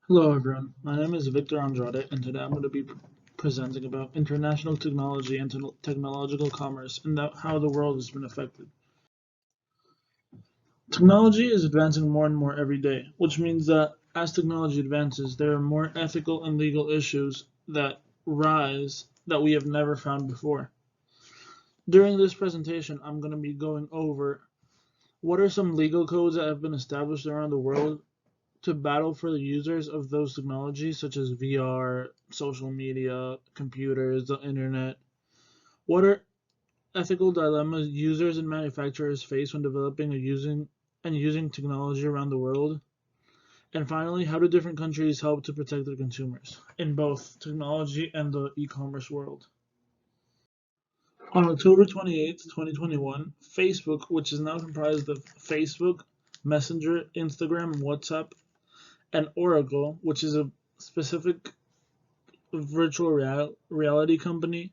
Hello everyone, my name is Victor Andrade and today I'm going to be presenting about international technology and technological commerce and how the world has been affected. Technology is advancing more and more every day, which means that as technology advances, there are more ethical and legal issues that rise that we have never found before. During this presentation, I'm going to be going over what are some legal codes that have been established around the world to battle for the users of those technologies such as VR, social media, computers, the internet. What are ethical dilemmas users and manufacturers face when developing and using technology around the world? And finally, how do different countries help to protect their consumers in both technology and the e-commerce world? On October 28, 2021, Facebook, which is now comprised of Facebook, Messenger, Instagram, WhatsApp, and Oracle, which is a specific reality company,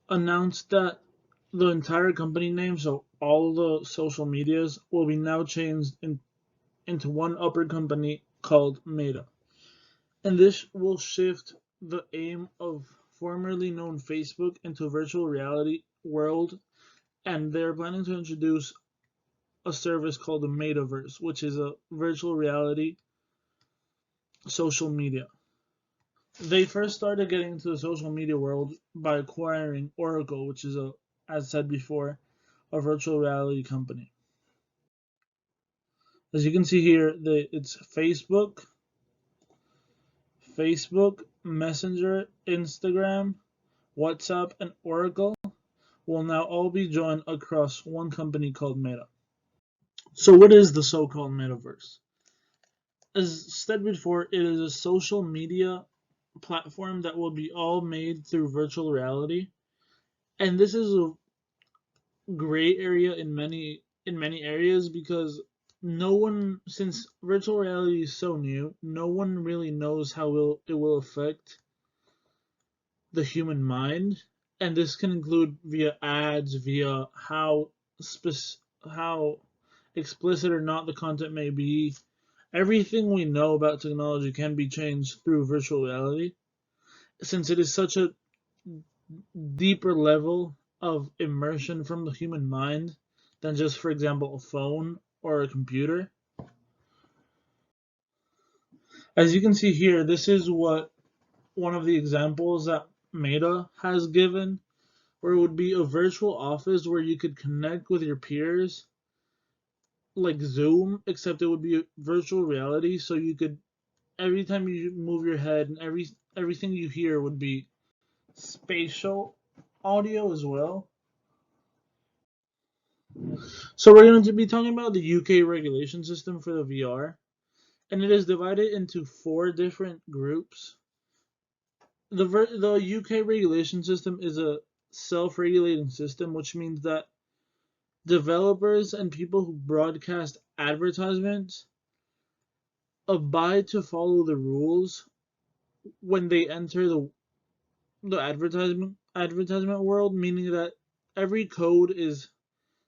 announced that the entire company name, so all the social medias, will be now changed into one upper company called Meta. And this will shift the aim of formerly known Facebook into a virtual reality world, and they're planning to introduce a service called the Metaverse, which is a virtual reality social media. They first started getting into the social media world by acquiring Oracle, which is as said before, a virtual reality company. As you can see here, it's Facebook, Messenger, Instagram, WhatsApp, and Oracle will now all be joined across one company called Meta. So what is the so-called metaverse? As said before, it is a social media platform that will be all made through virtual reality. And this is a gray area in many areas because no one, since virtual reality is so new, no one really knows how it will affect the human mind, and this can include via ads, via how explicit or not the content may be. Everything we know about technology can be changed through virtual reality since it is such a deeper level of immersion from the human mind than just, for example, a phone or a computer. As you can see here, this is what one of the examples that Meta has given, where it would be a virtual office where you could connect with your peers like Zoom, except it would be virtual reality, so you could every time you move your head and everything you hear would be spatial audio as well. So we're going to be talking about the UK regulation system for the VR, and it is divided into four different groups. The UK regulation system is a self-regulating system, which means that developers and people who broadcast advertisements abide to follow the rules when they enter the advertisement world, meaning that every code is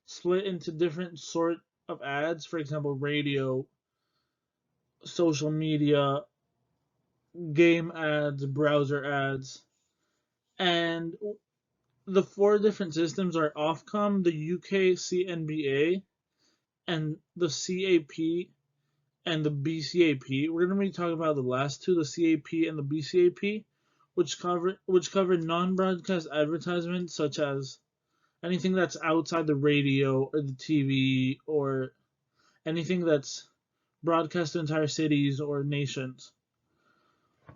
split into different sort of ads, for example, radio, social media, game ads, browser ads, and the four different systems are Ofcom, the UK CNBA, and the CAP and the BCAP. We're going to be talking about the last two, the CAP and the BCAP, which cover non-broadcast advertisements such as anything that's outside the radio or the TV or anything that's broadcast to entire cities or nations.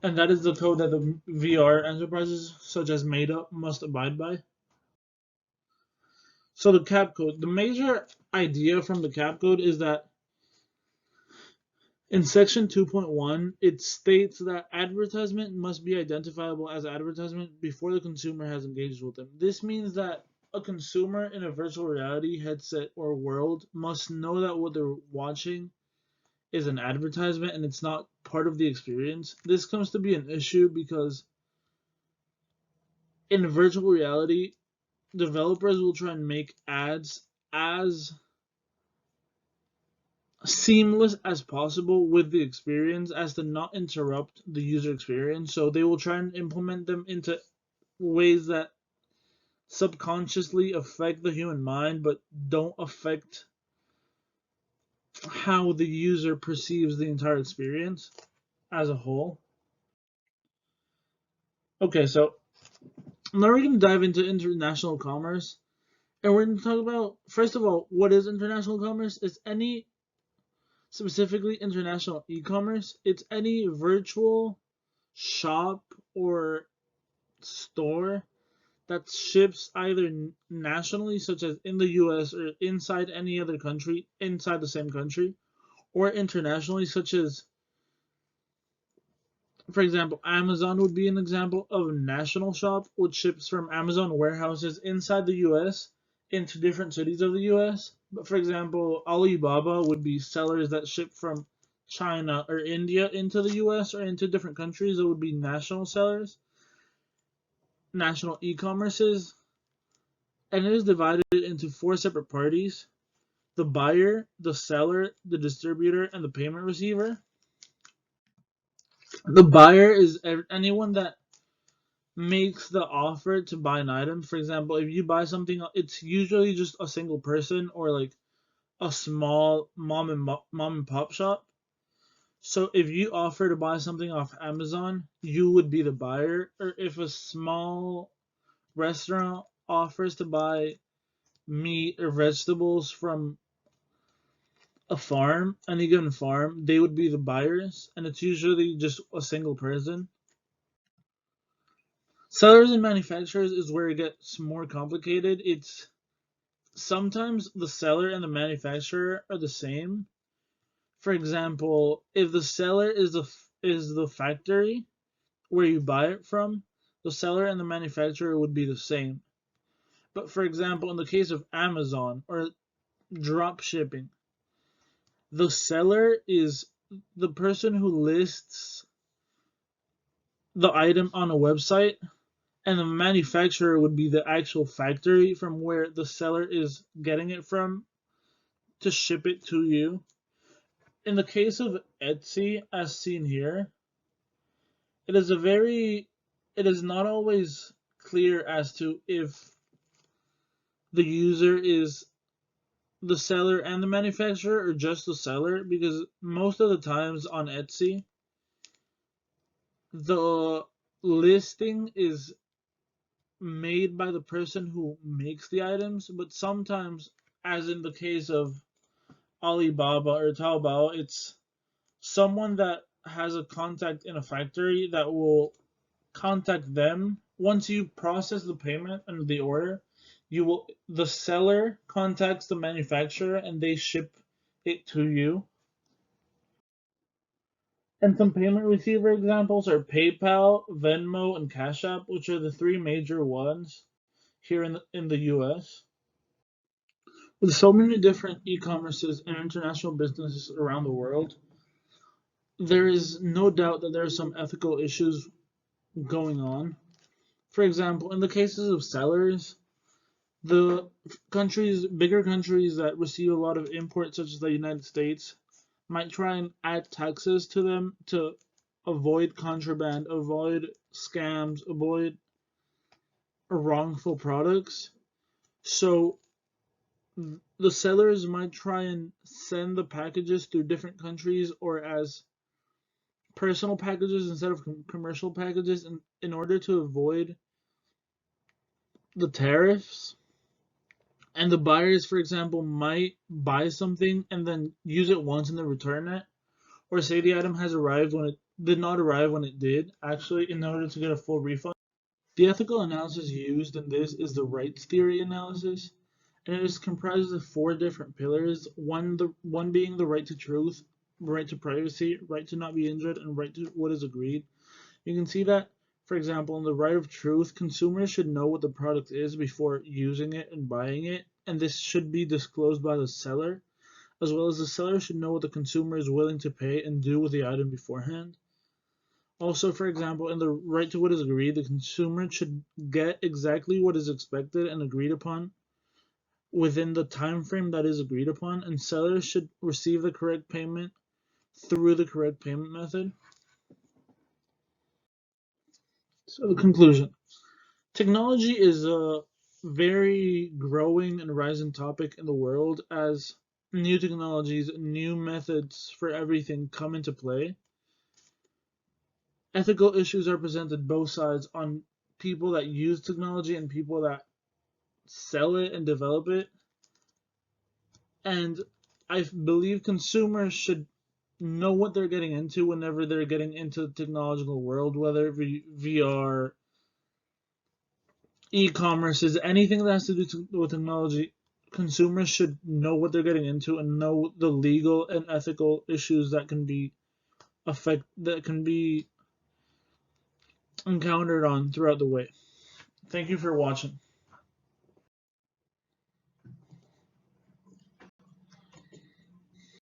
And that is the code that the VR enterprises such as Meta must abide by. So the CAP code, the major idea from the CAP code is that in section 2.1, it states that advertisement must be identifiable as advertisement before the consumer has engaged with them. This means that a consumer in a virtual reality headset or world must know that what they're watching is an advertisement and it's not part of the experience. This comes to be an issue because in virtual reality, developers will try and make ads as seamless as possible with the experience as to not interrupt the user experience. So they will try and implement them into ways that subconsciously affect the human mind but don't affect how the user perceives the entire experience as a whole. Okay, so now we're going to dive into international commerce. And we're going to talk about, first of all, what is international commerce? It's any, specifically international e commerce, it's any virtual shop or store that ships either nationally, such as in the US, or inside any other country, inside the same country, or internationally, such as, for example, Amazon would be an example of a national shop, which ships from Amazon warehouses inside the US into different cities of the US. But for example, Alibaba would be sellers that ship from China or India into the US or into different countries. It would be national sellers, national e-commerces, and it is divided into four separate parties: the buyer, the seller, the distributor, and the payment receiver. The buyer is anyone that makes the offer to buy an item. For example, if you buy something, it's usually just a single person or like a small mom and pop shop. So if you offer to buy something off Amazon, you would be the buyer. Or if a small restaurant offers to buy meat or vegetables from a farm, any given farm, they would be the buyers, and it's usually just a single person. Sellers and manufacturers is where it gets more complicated. It's sometimes the seller and the manufacturer are the same. For example, if the seller is the factory where you buy it from, the seller and the manufacturer would be the same. But for example, in the case of Amazon or drop shipping, the seller is the person who lists the item on a website, and the manufacturer would be the actual factory from where the seller is getting it from to ship it to you. In the case of Etsy, as seen here, it is a very it is not always clear as to if the user is the seller and the manufacturer or just the seller, because most of the times on Etsy the listing is made by the person who makes the items, but sometimes, as in the case of Alibaba or Taobao, it's someone that has a contact in a factory that will contact them. Once you process the payment and the order, the seller contacts the manufacturer and they ship it to you. And some payment receiver examples are PayPal, Venmo, and Cash App, which are the three major ones here in the US. With so many different e-commerces and international businesses around the world, there is no doubt that there are some ethical issues going on. For example, in the cases of sellers, the bigger countries that receive a lot of imports, such as the United States, might try and add taxes to them to avoid contraband, avoid scams, avoid wrongful products. So the sellers might try and send the packages through different countries or as personal packages instead of commercial packages in order to avoid the tariffs. And the buyers, for example, might buy something and then use it once and then return it, or say the item has arrived when it did not arrive when it did, actually, in order to get a full refund. The ethical analysis used in this is the rights theory analysis, and it is comprised of four different pillars. One being the right to truth, right to privacy, right to not be injured, and right to what is agreed. You can see that, for example, in the right of truth, consumers should know what the product is before using it and buying it, and this should be disclosed by the seller, as well as the seller should know what the consumer is willing to pay and do with the item beforehand. Also, for example, in the right to what is agreed, the consumer should get exactly what is expected and agreed upon within the time frame that is agreed upon, and sellers should receive the correct payment through the correct payment method. So the conclusion. Technology is a very growing and rising topic in the world as new technologies, new methods for everything come into play. Ethical issues are presented both sides on people that use technology and people that sell it and develop it. And I believe consumers should know what they're getting into whenever they're getting into the technological world, whether it be VR, e-commerce, is anything that has to do with technology. Consumers should know what they're getting into and know the legal and ethical issues that can be encountered on throughout the way. Thank you for watching.